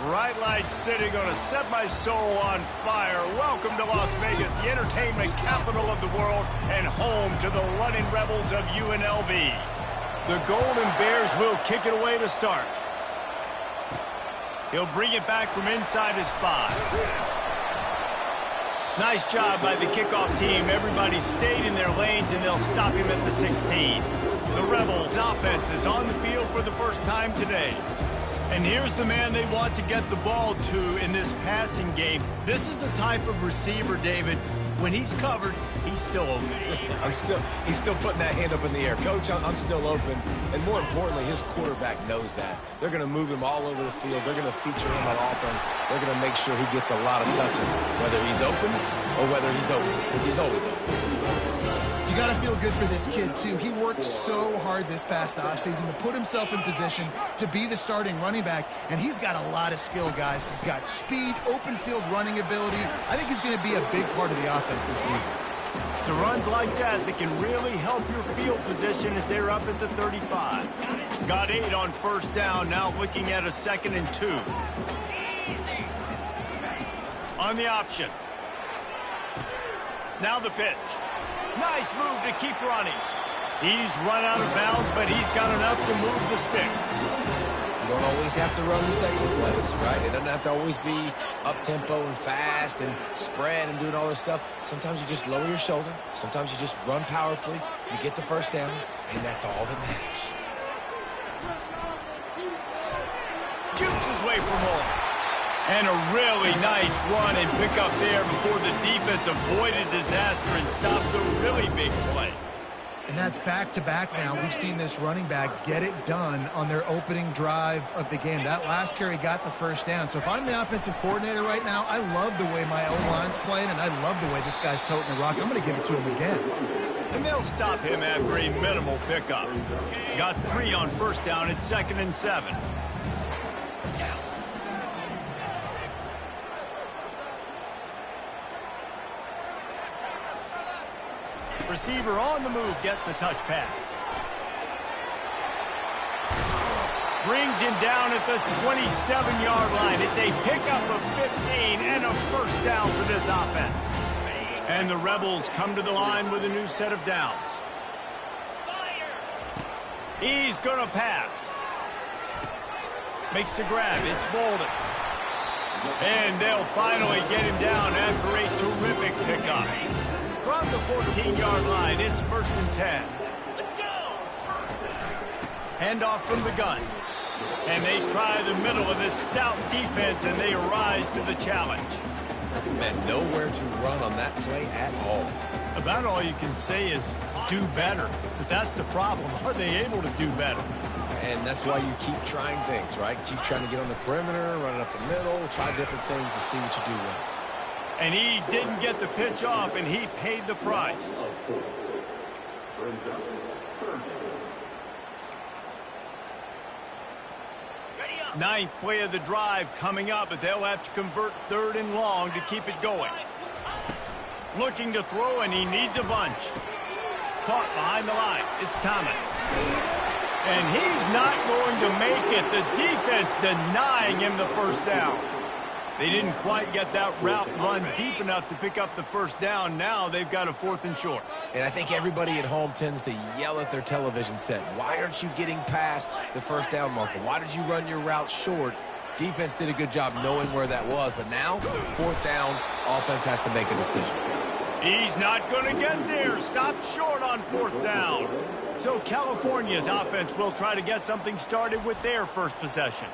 Bright Light City gonna set my soul on fire. Welcome to Las Vegas, the entertainment capital of the world and home to the running rebels of UNLV. The Golden Bears will kick it away to start. He'll bring it back from inside his 5. Nice job by the kickoff team. Everybody stayed in their lanes, and they'll stop him at the 16. The Rebels' offense is on the field for the first time today. And here's the man they want to get the ball to in this passing game. This is the type of receiver, David, when he's covered, he's still open. He's still putting that hand up in the air. Coach, I'm still open. And more importantly, his quarterback knows that. They're going to move him all over the field. They're going to feature him on offense. They're going to make sure he gets a lot of touches, whether he's open or whether he's open, because he's always open. You got to feel good for this kid, too. He worked so hard this past offseason to put himself in position to be the starting running back, and he's got a lot of skill, guys. He's got speed, open field running ability. I think he's going to be a big part of the offense this season. It's runs like that can really help your field position as they're up at the 35. Got 8 on first down, now looking at a 2nd and 2. On the option. Now the pitch. Nice move to keep running. He's run out of bounds, but he's got enough to move the sticks. You don't always have to run the sexy plays, right? It doesn't have to always be up-tempo and fast and spread and doing all this stuff. Sometimes you just lower your shoulder. Sometimes you just run powerfully. You get the first down, and that's all that matters. Jukes his way for more. And a really nice run and pick up there before the defense avoided disaster and stopped a really big play. And that's back-to-back now. We've seen this running back get it done on their opening drive of the game. That last carry got the first down. So if I'm the offensive coordinator right now, I love the way my O-line's playing, and I love the way this guy's toting the rock. I'm going to give it to him again. And they'll stop him after a minimal pickup. Got 3 on first down at 2nd and 7. Receiver on the move gets the touch pass. Brings him down at the 27-yard line. It's a pickup of 15 and a first down for this offense. And the Rebels come to the line with a new set of downs. He's going to pass. Makes the grab. It's Bolden. And they'll finally get him down after a terrific pickup. From the 14-yard line, it's 1st and 10. Let's go! Handoff from the gun. And they try the middle of this stout defense, and they rise to the challenge. Man, nowhere to run on that play at all. About all you can say is do better. But that's the problem. Are they able to do better? And that's why you keep trying things, right? Keep trying to get on the perimeter, run it up the middle, try different things to see what you do well. And he didn't get the pitch off, and he paid the price. Ninth play of the drive coming up, but they'll have to convert 3rd and long to keep it going. Looking to throw, and he needs a bunch. Caught behind the line. It's Thomas. And he's not going to make it. The defense denying him the first down. They didn't quite get that route run deep enough to pick up the first down. Now they've got a 4th and short. And I think everybody at home tends to yell at their television set. Why aren't you getting past the first down marker? Why did you run your route short? Defense did a good job knowing where that was. But now, 4th down, offense has to make a decision. He's not going to get there. Stopped short on 4th down. So California's offense will try to get something started with their first possession.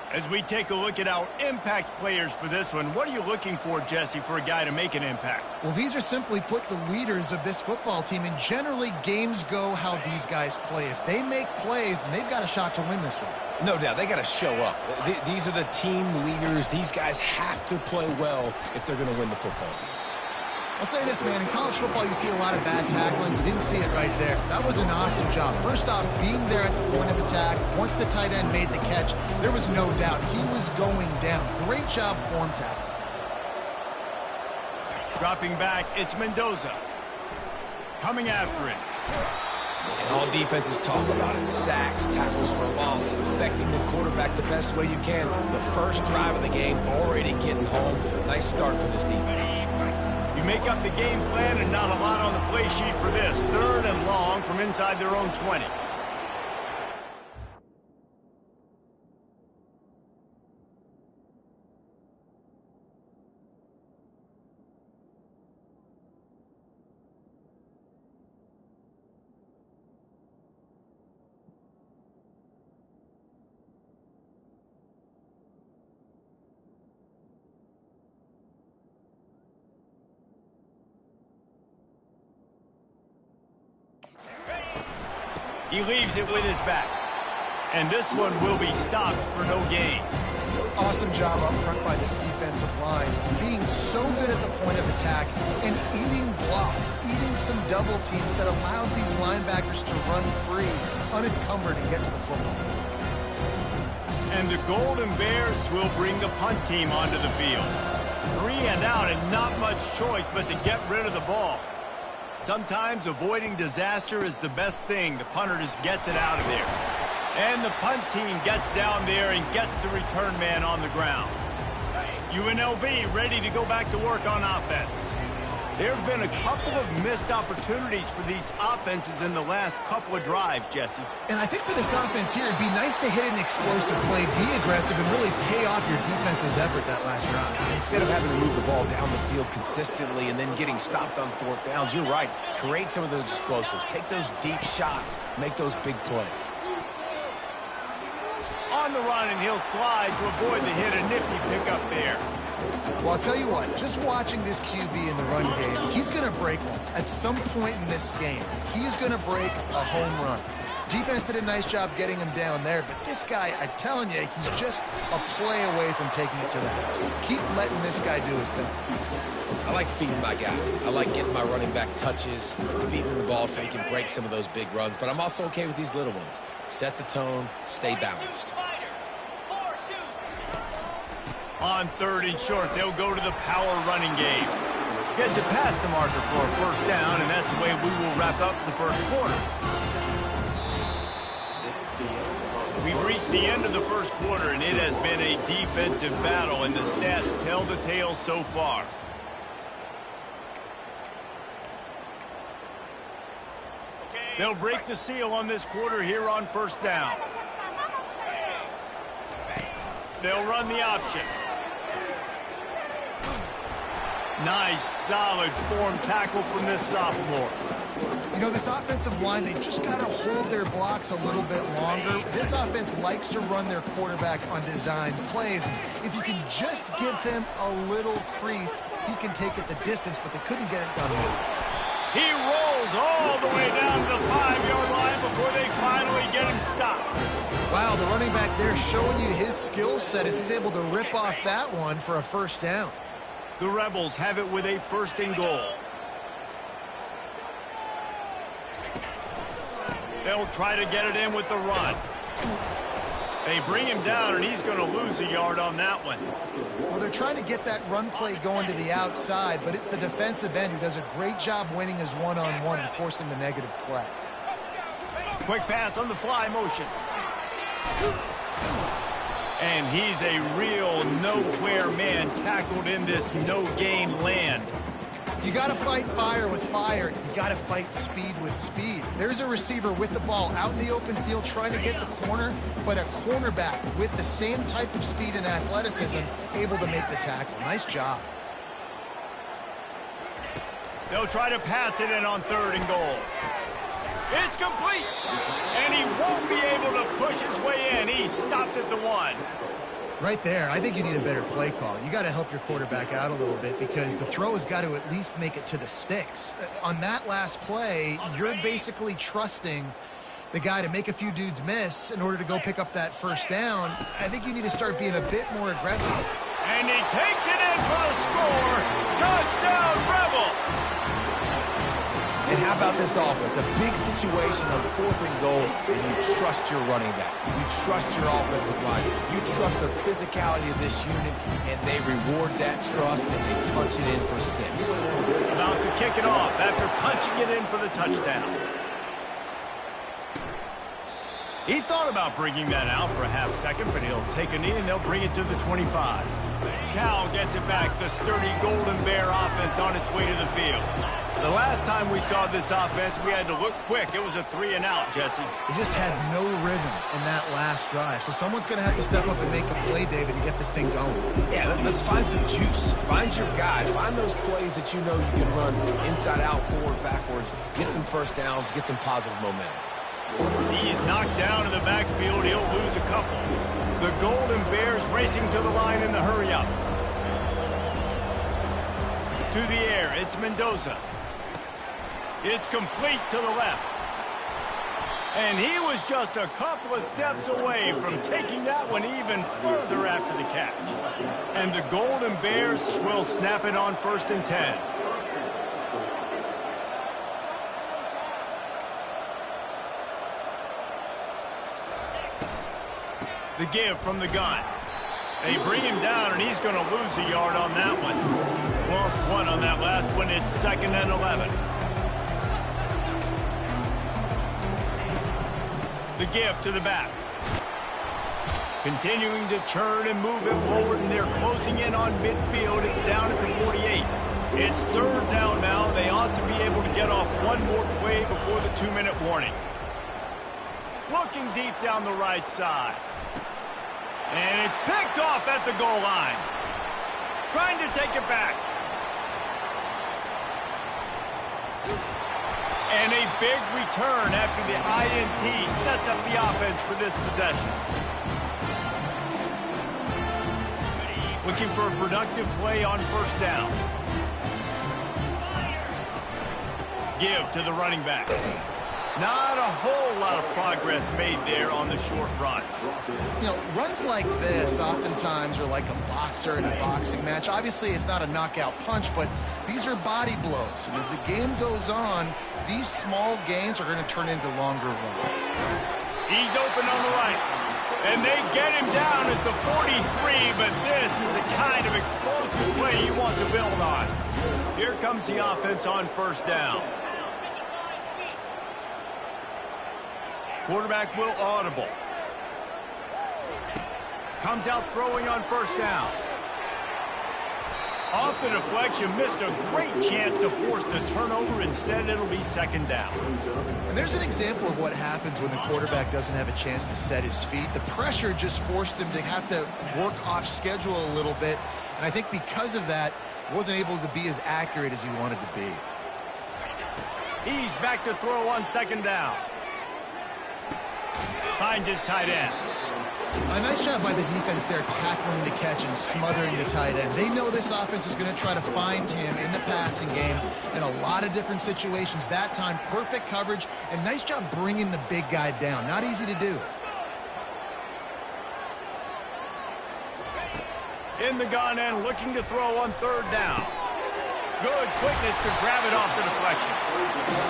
As we take a look at our impact players for this one, what are you looking for, Jesse, for a guy to make an impact? Well, these are simply put the leaders of this football team, and generally games go how these guys play. If they make plays, then they've got a shot to win this one. No doubt. They got to show up. These are the team leaders. These guys have to play well if they're going to win the football game. I'll say this, man. In college football, you see a lot of bad tackling. You didn't see it right there. That was an awesome job. First off, being there at the point of attack. Once the tight end made the catch, there was no doubt he was going down. Great job form tackle. Dropping back, it's Mendoza. Coming after him. And all defenses talk about it. Sacks, tackles for a loss, affecting the quarterback the best way you can. The first drive of the game, already getting home. Nice start for this defense. You make up the game plan and not a lot on the play sheet for this. 3rd and long from inside their own 20. He leaves it with his back. And this one will be stopped for no gain. Awesome job up front by this defensive line. Being so good at the point of attack and eating blocks, eating some double teams that allows these linebackers to run free, unencumbered, and get to the football. And the Golden Bears will bring the punt team onto the field. 3 and out and not much choice but to get rid of the ball. Sometimes avoiding disaster is the best thing. The punter just gets it out of there. And the punt team gets down there and gets the return man on the ground. UNLV ready to go back to work on offense. There have been a couple of missed opportunities for these offenses in the last couple of drives, Jesse. And I think for this offense here, it'd be nice to hit an explosive play, be aggressive, and really pay off your defense's effort that last drive. Instead of having to move the ball down the field consistently and then getting stopped on 4th downs, you're right. Create some of those explosives. Take those deep shots. Make those big plays. On the run, and he'll slide to avoid the hit. A nifty pickup there. Well, I'll tell you what, just watching this QB in the run game, he's going to break one at some point in this game. He's going to break a home run. Defense did a nice job getting him down there, but this guy, I'm telling you, he's just a play away from taking it to the house. Keep letting this guy do his thing. I like feeding my guy. I like getting my running back touches, feeding him the ball so he can break some of those big runs, but I'm also okay with these little ones. Set the tone, stay balanced. On 3rd and short, they'll go to the power running game. Gets it past the marker for a 1st down, and that's the way we will wrap up the 1st quarter. We've reached the end of the 1st quarter, and it has been a defensive battle, and the stats tell the tale so far. They'll break the seal on this quarter here on 1st down. They'll run the option. Nice, solid form tackle from this sophomore. You know, this offensive line, they just got to hold their blocks a little bit longer. This offense likes to run their quarterback on design plays. If you can just give him a little crease, he can take it the distance, but they couldn't get it done well. He rolls all the way down to the 5-yard line before they finally get him stopped. Wow, the running back there showing you his skill set as he's able to rip off that one for a 1st down. The Rebels have it with a 1st and goal. They'll try to get it in with the run. They bring him down, and he's going to lose a yard on that one. Well, they're trying to get that run play going to the outside, but it's the defensive end who does a great job winning his one-on-one and forcing the negative play. Quick pass on the fly motion. And he's a real nowhere man tackled in this no-gain land. You got to fight fire with fire. You got to fight speed with speed. There's a receiver with the ball out in the open field trying to get the corner, but a cornerback with the same type of speed and athleticism able to make the tackle. Nice job. They'll try to pass it in on 3rd and goal. It's complete, and he won't be able to push his way in. He's stopped at the 1. Right there, I think you need a better play call. You got to help your quarterback out a little bit because the throw has got to at least make it to the sticks. On that last play, you're basically trusting the guy to make a few dudes miss in order to go pick up that 1st down. I think you need to start being a bit more aggressive. And he takes it in for the score. Touchdown, Rebels! And how about this offense? A big situation on 4th and goal, and you trust your running back. You trust your offensive line. You trust the physicality of this unit, and they reward that trust, and they punch it in for 6. About to kick it off after punching it in for the touchdown. He thought about bringing that out for a half second, but he'll take a knee and they'll bring it to the 25. Cal gets it back. The sturdy Golden Bear offense on its way to the field. The last time we saw this offense, we had to look quick. It was a 3-and-out, Jesse. They just had no rhythm in that last drive. So someone's going to have to step up and make a play, David, and get this thing going. Yeah, let's find some juice. Find your guy. Find those plays that you know you can run inside out, forward, backwards. Get some first downs. Get some positive momentum. He's knocked down in the backfield. He'll lose a couple. The Golden Bears racing to the line in the hurry-up. To the air, it's Mendoza. It's complete to the left. And he was just a couple of steps away from taking that one even further after the catch. And the Golden Bears will snap it on 1st and 10. The give from the gun. They bring him down, and he's going to lose a yard on that one. Lost one on that last one. It's 2nd and 11. The give to the back. Continuing to churn and move it forward, and they're closing in on midfield. It's down at the 48. It's 3rd down now. They ought to be able to get off one more play before the 2-minute warning. Looking deep down the right side. And it's picked off at the goal line. Trying to take it back. And a big return after the INT sets up the offense for this possession. Looking for a productive play on 1st down. Give to the running back. Not a whole lot of progress made there on the short run. You know, runs like this oftentimes are like a boxer in a boxing match. Obviously, it's not a knockout punch, but these are body blows. And as the game goes on, these small gains are going to turn into longer runs. He's open on the right. And they get him down at the 43, but this is the kind of explosive play you want to build on. Here comes the offense on 1st down. Quarterback will audible. Comes out throwing on 1st down. Off the deflection, missed a great chance to force the turnover. Instead, it'll be 2nd down. And there's an example of what happens when the quarterback doesn't have a chance to set his feet. The pressure just forced him to have to work off schedule a little bit. And I think because of that, wasn't able to be as accurate as he wanted to be. He's back to throw on 2nd down. Finds his tight end. A nice job by the defense there tackling the catch and smothering the tight end. They know this offense is going to try to find him in the passing game in a lot of different situations. That time, perfect coverage and nice job bringing the big guy down. Not easy to do. In the gun and looking to throw on 3rd down. Good quickness to grab it off the deflection.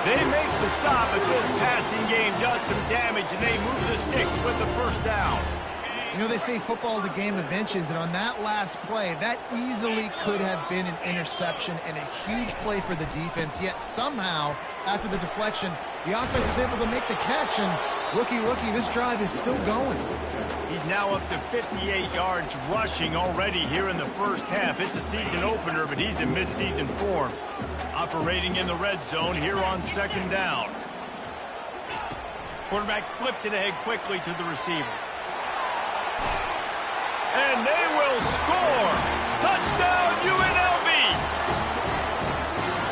They make the stop, but this passing game does some damage, and they move the sticks with the 1st down. You know, they say football is a game of inches, and on that last play, that easily could have been an interception and a huge play for the defense, yet somehow, after the deflection, the offense is able to make the catch, and looky, this drive is still going. He's now up to 58 yards rushing already here in the 1st half. It's a season opener, but he's in midseason form. Operating in the red zone here on 2nd down. Quarterback flips it ahead quickly to the receiver. And they will score! Touchdown, UNLV!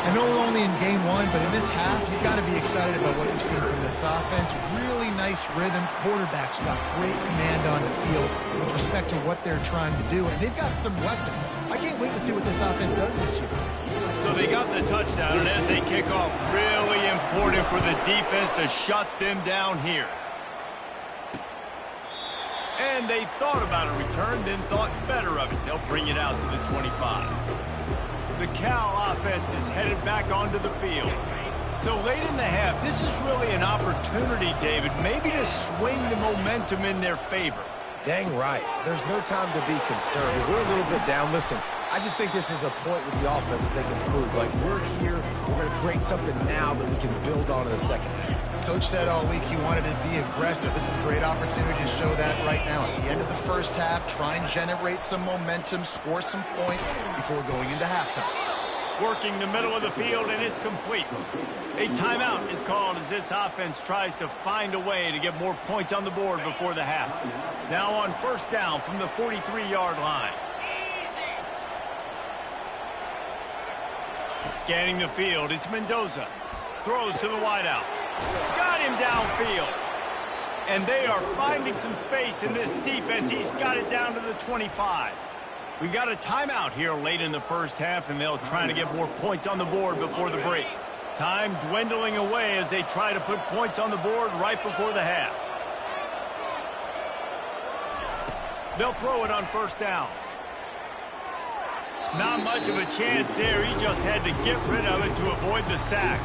I know we're only in game 1, but in this half, you've got to be excited about what you've seen from this offense. Really nice rhythm. Quarterback's got great command on the field with respect to what they're trying to do, and they've got some weapons. I can't wait to see what this offense does this year. So they got the touchdown, and as they kick off, really important for the defense to shut them down here. And they thought about a return, then thought better of it. They'll bring it out to the 25. The Cal offense is headed back onto the field. So late in the half, this is really an opportunity, David, maybe to swing the momentum in their favor. Dang right. There's no time to be concerned. We're a little bit down. Listen, I just think this is a point with the offense that they can prove. Like, we're here, we're going to create something now that we can build on in the second half. Coach said all week he wanted to be aggressive. This is a great opportunity to show that right now. At the end of the first half, try and generate some momentum, score some points before going into halftime. Working the middle of the field, and it's complete. A timeout is called as this offense tries to find a way to get more points on the board before the half. Now on first down from the 43-yard line. Scanning the field, it's Mendoza. Throws to the wideout. Got him downfield. And they are finding some space in this defense. He's got it down to the 25. We got a timeout here late in the first half, and they'll try to get more points on the board before the break. Time dwindling away as they try to put points on the board right before the half. They'll throw it on first down. Not much of a chance there. He just had to get rid of it to avoid the sack.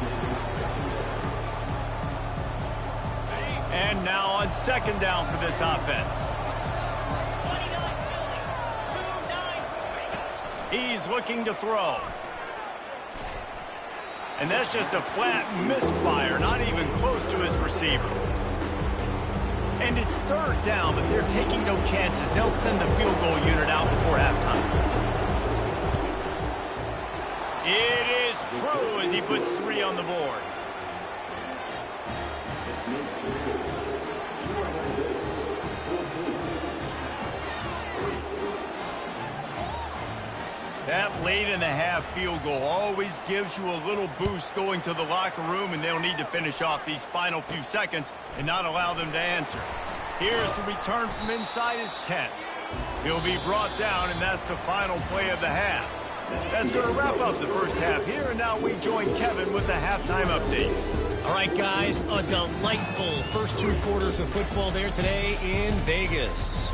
And now on second down for this offense. He's looking to throw. And that's just a flat misfire, not even close to his receiver. And it's third down, but they're taking no chances. They'll send the field goal unit out before halftime. It is true as he puts 3 on the board. That late in the half field goal always gives you a little boost going to the locker room, and they'll need to finish off these final few seconds and not allow them to answer. Here's the return from inside his 10. He'll be brought down, and that's the final play of the half. That's going to wrap up the first half here, and now we join Kevin with the halftime update. All right, guys, a delightful first 2 quarters of football there today in Vegas.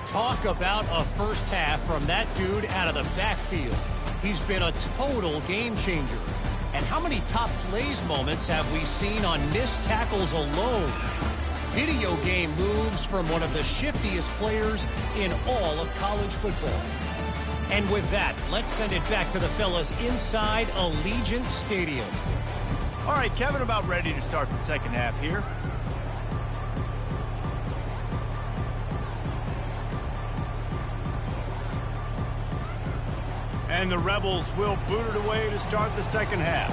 Talk about a first half from that dude out of the backfield. He's been a total game changer. And how many top plays moments have we seen on missed tackles alone? Video game moves from one of the shiftiest players in all of college football. And with that, let's send it back to the fellas inside Allegiant Stadium. All right, Kevin, about ready to start the second half here. And the Rebels will boot it away to start the second half.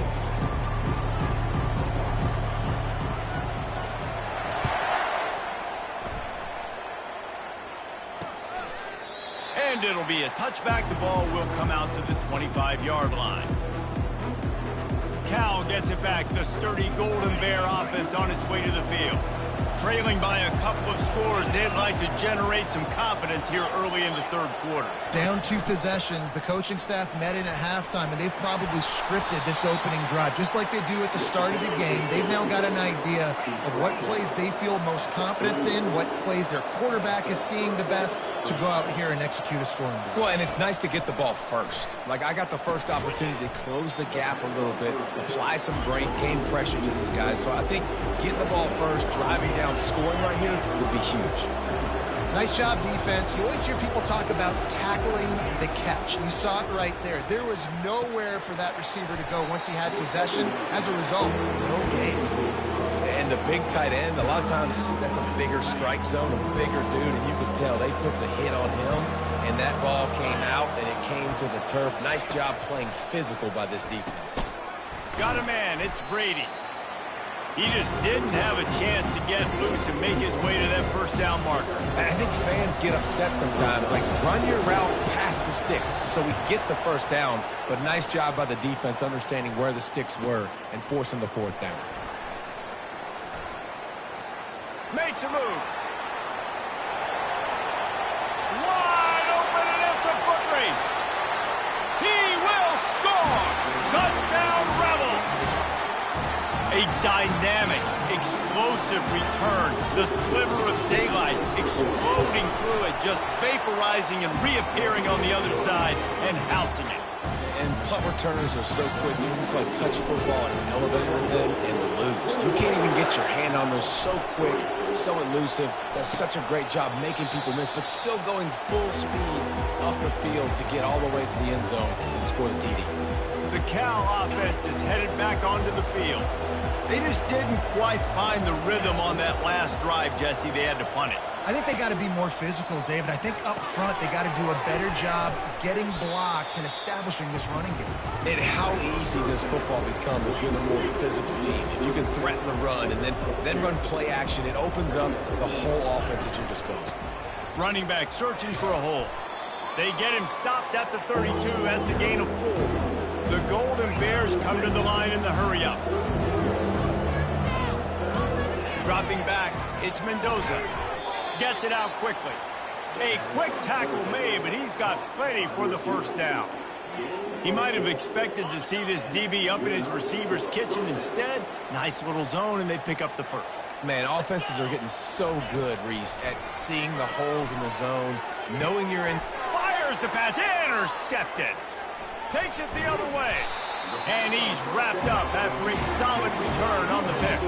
And it'll be a touchback. The ball will come out to the 25-yard line. Cal gets it back. The sturdy Golden Bear offense on its way to the field. Trailing by a couple of scores, they'd like to generate some confidence here early in the third quarter. Down 2 possessions. The coaching staff met in at halftime, and they've probably scripted this opening drive. Just like they do at the start of the game, they've now got an idea of what plays they feel most confident in, what plays their quarterback is seeing the best to go out here and execute a scoring drive. Well, and it's nice to get the ball first. Like, I got the first opportunity to close the gap a little bit, apply some great game pressure to these guys. So I think getting the ball first, driving down, scoring right here would be huge. Nice job, defense. You always hear people talk about tackling the catch. You saw it right there. There was nowhere for that receiver to go once he had possession. As a result, no gain. And the big tight end, a lot of times that's a bigger strike zone, a bigger dude, and you could tell they put the hit on him, and that ball came out, and it came to the turf. Nice job playing physical by this defense. Got a man. It's Brady. He just didn't have a chance to get loose and make his way to that first down marker. And I think fans get upset sometimes. Like, run your route past the sticks so we get the first down. But nice job by the defense understanding where the sticks were and forcing the fourth down. Makes a move. Wide open, and it's a foot race. He will score. Touchdown, Rebels. A dynamic, explosive return. The sliver of daylight exploding through it, just vaporizing and reappearing on the other side and housing it. And punt returners are so quick. You can play touch football in an elevator with them and lose. You can't even get your hand on those, so quick, so elusive. Does such a great job making people miss, but still going full speed up the field to get all the way to the end zone and score the TD. The Cal offense is headed back onto the field. They just didn't quite find the rhythm on that last drive, Jesse. They had to punt it. I think they got to be more physical, David. I think up front they got to do a better job getting blocks and establishing this running game. And how easy does football become if you're the more physical team? If you can threaten the run and then run play action, it opens up the whole offense at your disposal. Running back searching for a hole. They get him stopped at the 32. That's a gain of 4. The Golden Bears come to the line in the hurry-up. Dropping back, it's Mendoza. Gets it out quickly. A quick tackle made, but he's got plenty for the first down. He might have expected to see this DB up in his receiver's kitchen. Instead, nice little zone, and they pick up the first. Man, offenses are getting so good, Reese, at seeing the holes in the zone, knowing you're in. Fires the pass, intercepted. Takes it the other way. And he's wrapped up after a solid return on the pick.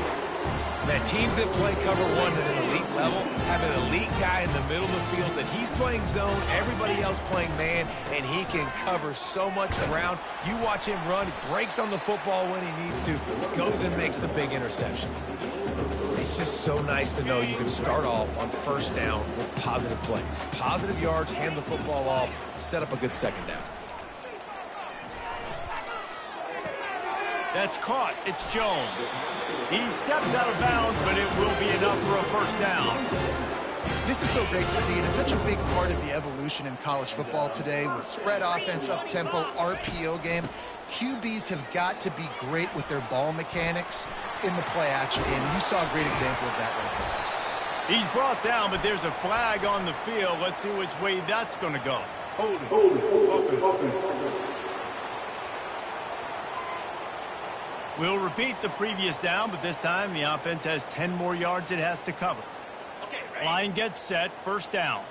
Man, teams that play cover one at an elite level have an elite guy in the middle of the field that he's playing zone, everybody else playing man, and he can cover so much ground. You watch him run, he breaks on the football when he needs to, goes and makes the big interception. It's just so nice to know you can start off on first down with positive plays. Positive yards, hand the football off, set up a good second down. That's caught. It's Jones. He steps out of bounds, but it will be enough for a first down. This is so great to see, and it's such a big part of the evolution in college football today with spread offense, up-tempo, RPO game. QBs have got to be great with their ball mechanics in the play-action game. You saw a great example of that right there. He's brought down, but there's a flag on the field. Let's see which way that's going to go. Hold it. We'll repeat the previous down, but this time the offense has 10 more yards it has to cover. Line gets set, first down.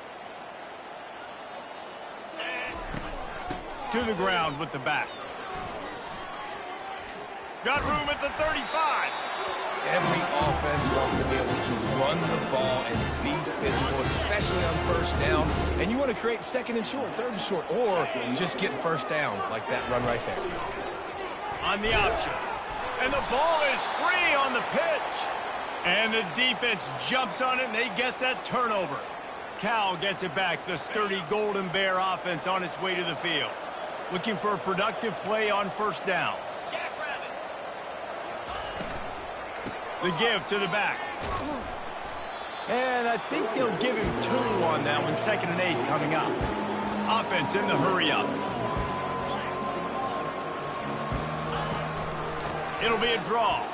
To the ground with the back. Got room at the 35. Every offense wants to be able to run the ball and be physical, especially on first down. And you want to create second and short, third and short, or just get first downs like that run right there. On the option. And the ball is free on the pitch. And the defense jumps on it, and they get that turnover. Cal gets it back. The sturdy Golden Bear offense on its way to the field. Looking for a productive play on first down. The give to the back. And I think they'll give him 2 on that one. 2nd and 8 coming up. Offense in the hurry-up. It'll be a draw.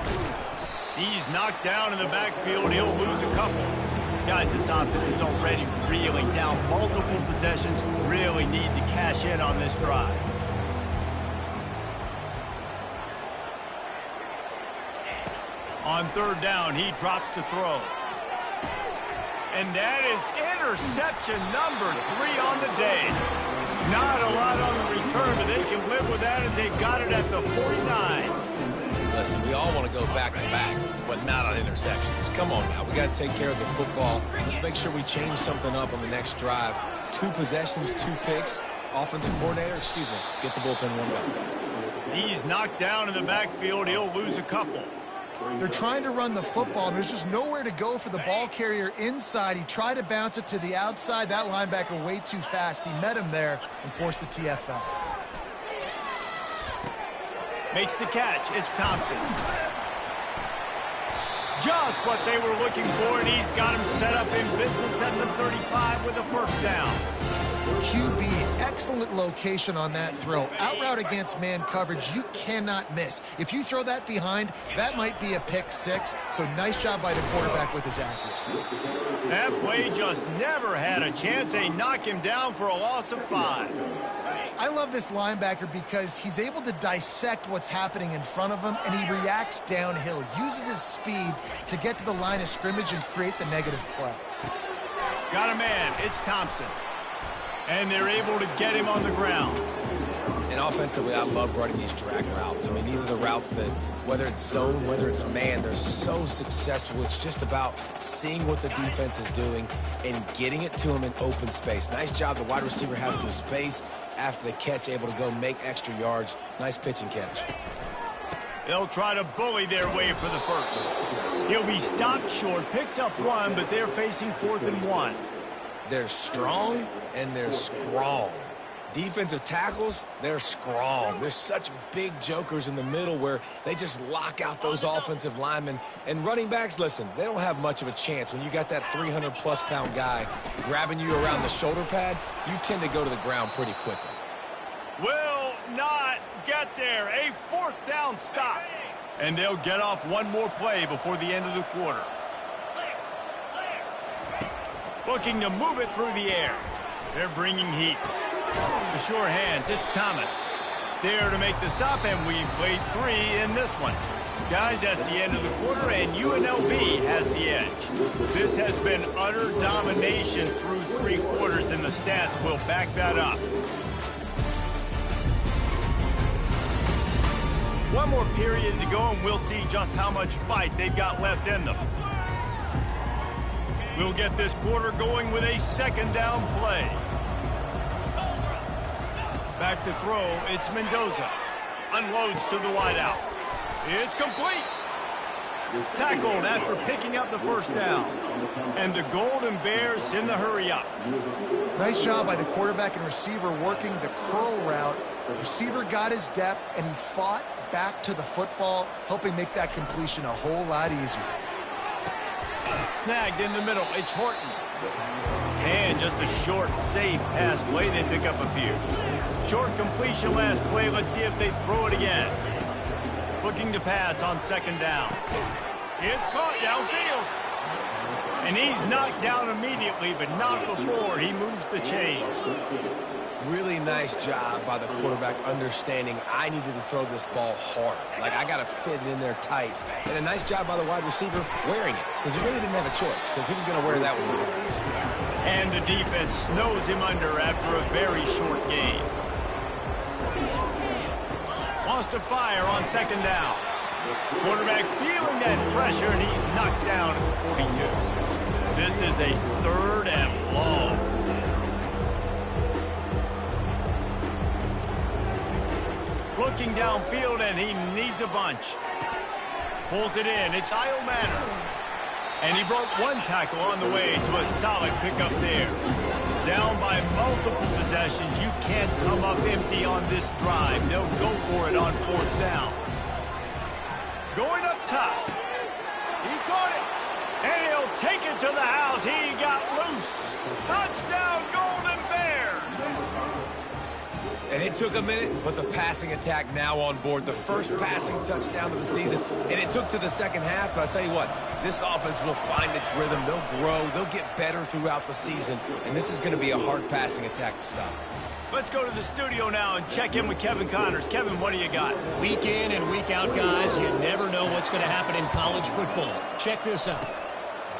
He's knocked down in the backfield. He'll lose a couple. Guys, this offense is already reeling down multiple possessions. Really need to cash in on this drive. On third down, he drops to throw. And that is interception number 3 on the day. Not a lot on the return, but they can live with that as they got it at the 49. Listen, we all want to go back-to-back, but not on interceptions. Come on now. We got to take care of the football. Let's make sure we change something up on the next drive. 2 possessions, 2 picks. Offensive coordinator, get the bullpen warmed up. He's knocked down in the backfield. He'll lose a couple. They're trying to run the football, and there's just nowhere to go for the ball carrier inside. He tried to bounce it to the outside. That linebacker way too fast. He met him there and forced the TFL. Makes the catch. It's Thompson. Just what they were looking for, and he's got him set up in business at the 35 with a first down. QB, excellent location on that throw. Out route against man coverage, you cannot miss. If you throw that behind, that might be a pick 6. So nice job by the quarterback with his accuracy. That play just never had a chance. They knock him down for a loss of 5. I love this linebacker because he's able to dissect what's happening in front of him, and he reacts downhill, uses his speed to get to the line of scrimmage and create the negative play. Got a man. It's Thompson. And they're able to get him on the ground. And offensively, I love running these drag routes. I mean, these are the routes that, whether it's zone, whether it's man, they're so successful. It's just about seeing what the defense is doing and getting it to them in open space. Nice job. The wide receiver has some space after the catch, able to go make extra yards. Nice pitch and catch. They'll try to bully their way for the first. He'll be stopped short, picks up one, but they're facing 4th and 1. They're strong and they're strong. Defensive tackles, they're strong. There's such big jokers in the middle where they just lock out those offensive linemen. And running backs, listen, they don't have much of a chance. When you got that 300-plus pound guy grabbing you around the shoulder pad, you tend to go to the ground pretty quickly. Will not get there. A 4th down stop. And they'll get off one more play before the end of the quarter. Looking to move it through the air. They're bringing heat. The sure hands, it's Thomas. There to make the stop, and we've played 3 in this one. Guys, that's the end of the quarter, and UNLV has the edge. This has been utter domination through 3 quarters, and the stats will back that up. One more period to go, and we'll see just how much fight they've got left in them. We'll get this quarter going with a 2nd down play. Back to throw, it's Mendoza. Unloads to the wideout. It's complete. Tackled after picking up the 1st down. And the Golden Bears send the hurry up. Nice job by the quarterback and receiver working the curl route. Receiver got his depth, and he fought back to the football, helping make that completion a whole lot easier. Snagged in the middle, it's Horton. And just a short, safe pass play, they pick up a few. Short completion last play, let's see if they throw it again. Looking to pass on 2nd down. It's caught downfield. And he's knocked down immediately, but not before he moves the chains. Really nice job by the quarterback understanding I needed to throw this ball hard. Like, I got to fit it in there tight. And a nice job by the wide receiver wearing it, because he really didn't have a choice, because he was going to wear that one regardless. And the defense snows him under after a very short game. Wants to fire on 2nd down. Quarterback feeling that pressure, and he's knocked down at the 42. This is a 3rd and long. Looking downfield, and he needs a bunch. Pulls it in. It's Kyle Manor. And he broke 1 tackle on the way to a solid pickup there. Down by multiple possessions. You can't come up empty on this drive. They'll go for it on 4th down. Going up top. He caught it. And he'll take it to the house. He got loose. Touchdown, Golden Bears. And it took a minute, but the passing attack now on board. The first passing touchdown of the season, and it took to the 2nd half, but I'll tell you what, this offense will find its rhythm. They'll grow. They'll get better throughout the season, and this is going to be a hard passing attack to stop. Let's go to the studio now and check in with Kevin Connors. Kevin, what do you got? Week in and week out, guys, you never know what's going to happen in college football. Check this out.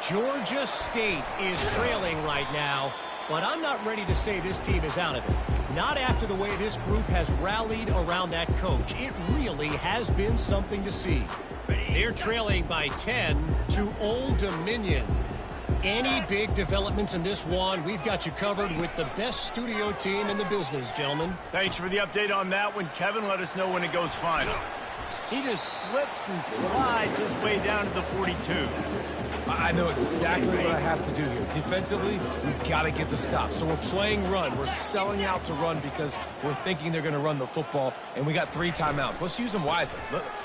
Georgia State is trailing right now, but I'm not ready to say this team is out of it. Not after the way this group has rallied around that coach. It really has been something to see. They're trailing by 10 to Old Dominion. Any big developments in this one, we've got you covered with the best studio team in the business, gentlemen. Thanks for the update on that one, Kevin. Let us know when it goes final. He just slips and slides his way down to the 42. I know exactly what I have to do here. Defensively, we've got to get the stop. So we're playing run. We're selling out to run because we're thinking they're going to run the football, and we got 3 timeouts. Let's use them wisely.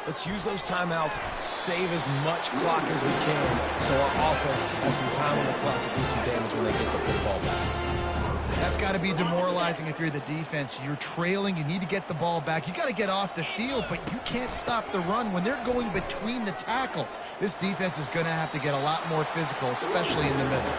Let's use those timeouts, save as much clock as we can so our offense has some time on the clock to do some damage when they get the football back. That's got to be demoralizing if you're the defense. You're trailing. You need to get the ball back. You got to get off the field, but you can't stop the run when they're going between the tackles. This defense is going to have to get a lot more physical, especially in the middle.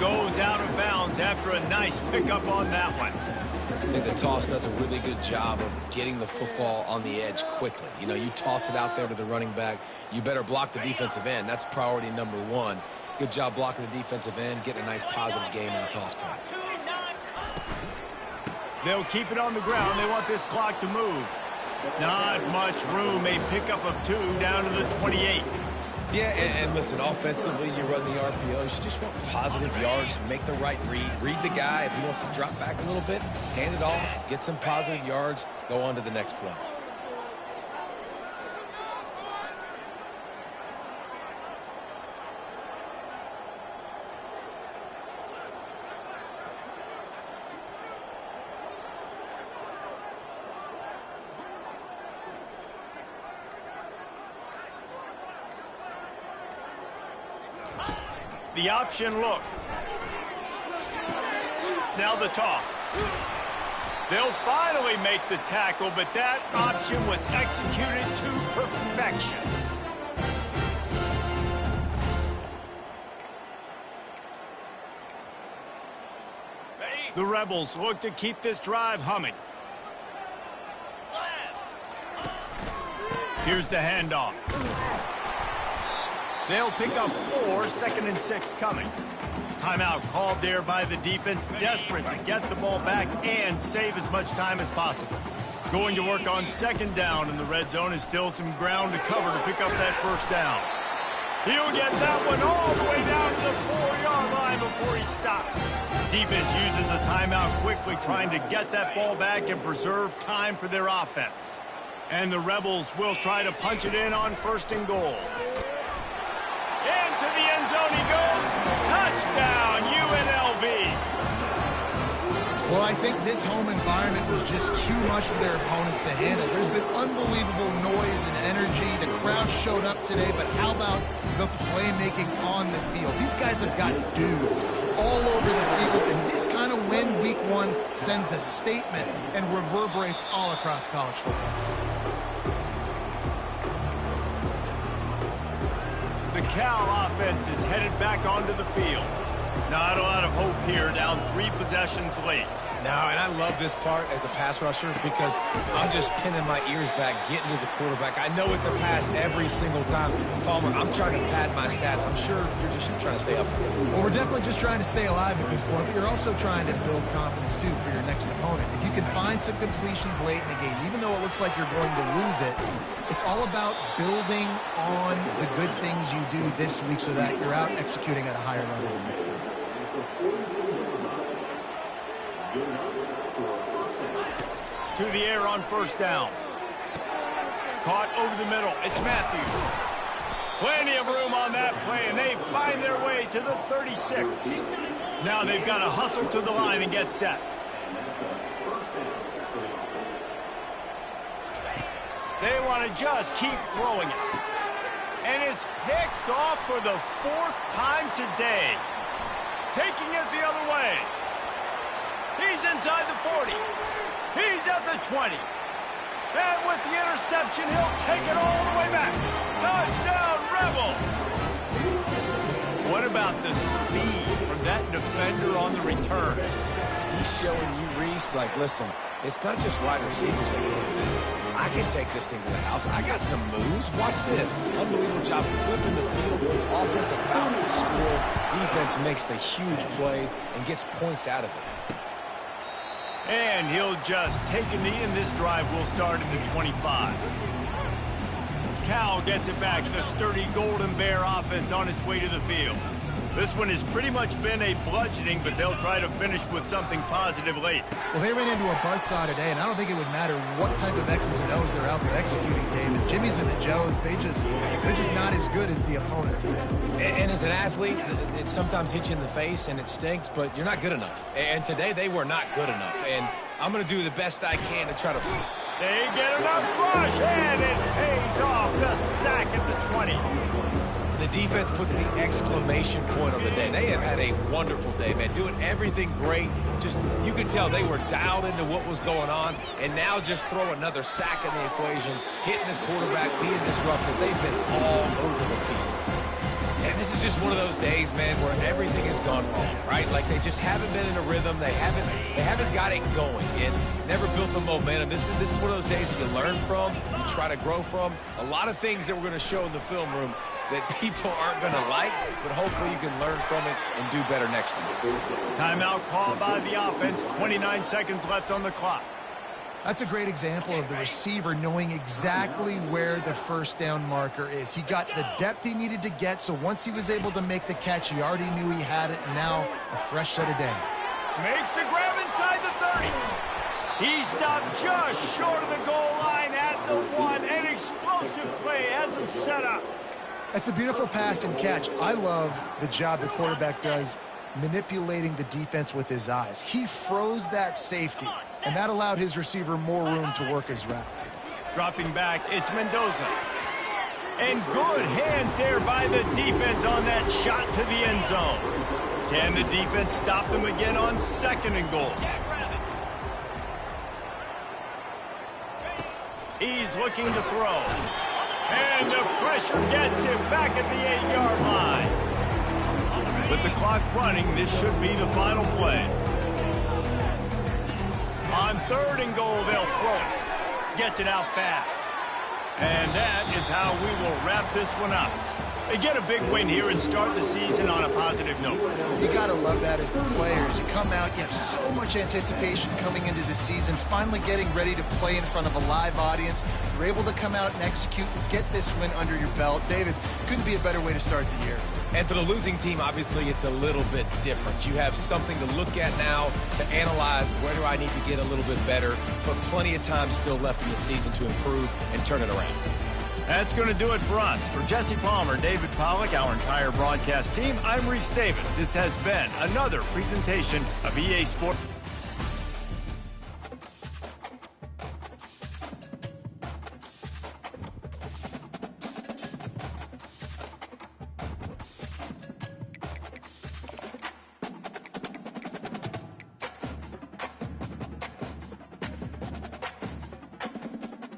goes out of bounds after a nice pickup on that one. I think the toss does a really good job of getting the football on the edge quickly. You know, you toss it out there to the running back, you better block the defensive end. That's priority number one. Good job blocking the defensive end, getting a nice positive game in the toss point. They'll keep it on the ground. They want this clock to move. Not much room. A pickup of 2 down to the 28. Yeah, and listen, offensively, you run the RPOs. You just want positive yards, make the right read. Read the guy. If he wants to drop back a little bit, hand it off, get some positive yards, go on to the next play. The option look. Now the toss. They'll finally make the tackle, but that option was executed to perfection. The Rebels look to keep this drive humming. Here's the handoff. They'll pick up 4, 2nd and 6 coming. Timeout called there by the defense, desperate to get the ball back and save as much time as possible. Going to work on 2nd down, and the red zone is still some ground to cover to pick up that 1st down. He'll get that one all the way down to the 4-yard line before he stops. Defense uses a timeout quickly, trying to get that ball back and preserve time for their offense. And the Rebels will try to punch it in on 1st and goal. Into the end zone he goes. Touchdown, UNLV. Well, I think this home environment was just too much for their opponents to handle. There's been unbelievable noise and energy. The crowd showed up today, but how about the playmaking on the field? These guys have got dudes all over the field, and this kind of win week 1 sends a statement and reverberates all across college football. The Cal offense is headed back onto the field. Not a lot of hope here, down 3 possessions late. No, and I love this part as a pass rusher because I'm just pinning my ears back, getting to the quarterback. I know it's a pass every single time. Palmer, I'm trying to pad my stats. I'm sure you're just trying to stay up here. Well, we're definitely just trying to stay alive at this point, but you're also trying to build confidence, too, for your next opponent. If you can find some completions late in the game, even though it looks like you're going to lose it, it's all about building on the good things you do this week so that you're out executing at a higher level the next time. To the air on 1st down. Caught over the middle. It's Matthews. Plenty of room on that play, and they find their way to the 36. Now they've got to hustle to the line and get set. They want to just keep throwing it. And it's picked off for the 4th time today. Taking it the other way. He's inside the 40. He's at the 20. And with the interception, he'll take it all the way back. Touchdown, Rebels! What about the speed from that defender on the return? He's showing you, Reese, like, listen, it's not just wide receivers that can do that. I can take this thing to the house. I got some moves. Watch this. Unbelievable job flipping the field. Offense about to score. Defense makes the huge plays and gets points out of it. And he'll just take a knee, and this drive will start at the 25. Cal gets it back. The sturdy Golden Bear offense on its way to the field. This one has pretty much been a bludgeoning, but they'll try to finish with something positive late. Well, they ran into a buzzsaw today, and I don't think it would matter what type of X's and O's they're out there executing, David. Jimmy's and the Joes, they're just not as good as the opponent today. And as an athlete, it sometimes hits you in the face, and it stinks, but you're not good enough. And today, they were not good enough. And I'm going to do the best I can to try to... They get enough rush, and it pays off. The sack at the 20. The defense puts the exclamation point on the day. They have had a wonderful day, man, doing everything great. Just, you could tell they were dialed into what was going on, and now just throw another sack in the equation, hitting the quarterback, being disruptive. They've been all over the field. And this is just one of those days, man, where everything has gone wrong, right? Like they just haven't been in a rhythm. They haven't got it going. It never built the momentum. This is one of those days that you learn from, you try to grow from. A lot of things that we're going to show in the film room that people aren't going to like, but hopefully you can learn from it and do better next time. Timeout called by the offense. 29 seconds left on the clock. That's a great example of the receiver knowing exactly where the first down marker is. He got the depth he needed to get, so once he was able to make the catch, he already knew he had it, and now a fresh set of day. Makes the grab inside the 30. He stopped just short of the goal line at the 1. An explosive play has him set up. That's a beautiful pass and catch. I love the job the quarterback does manipulating the defense with his eyes. He froze that safety, and that allowed his receiver more room to work his route. Dropping back, it's Mendoza. And good hands there by the defense on that shot to the end zone. Can the defense stop them again on 2nd and goal? He's looking to throw. And the pressure gets him back at the 8-yard line. With the clock running, this should be the final play. On 3rd and goal, they'll throw it. Gets it out fast. And that is how we will wrap this one up. They get a big win here and start the season on a positive note. You got to love that as the players. You come out, you have so much anticipation coming into the season, finally getting ready to play in front of a live audience. You're able to come out and execute and get this win under your belt. David, couldn't be a better way to start the year. And for the losing team, obviously, it's a little bit different. You have something to look at now, to analyze where do I need to get a little bit better, but plenty of time still left in the season to improve and turn it around. That's going to do it for us. For Jesse Palmer, David Pollack, our entire broadcast team, I'm Reese Davis. This has been another presentation of EA Sports.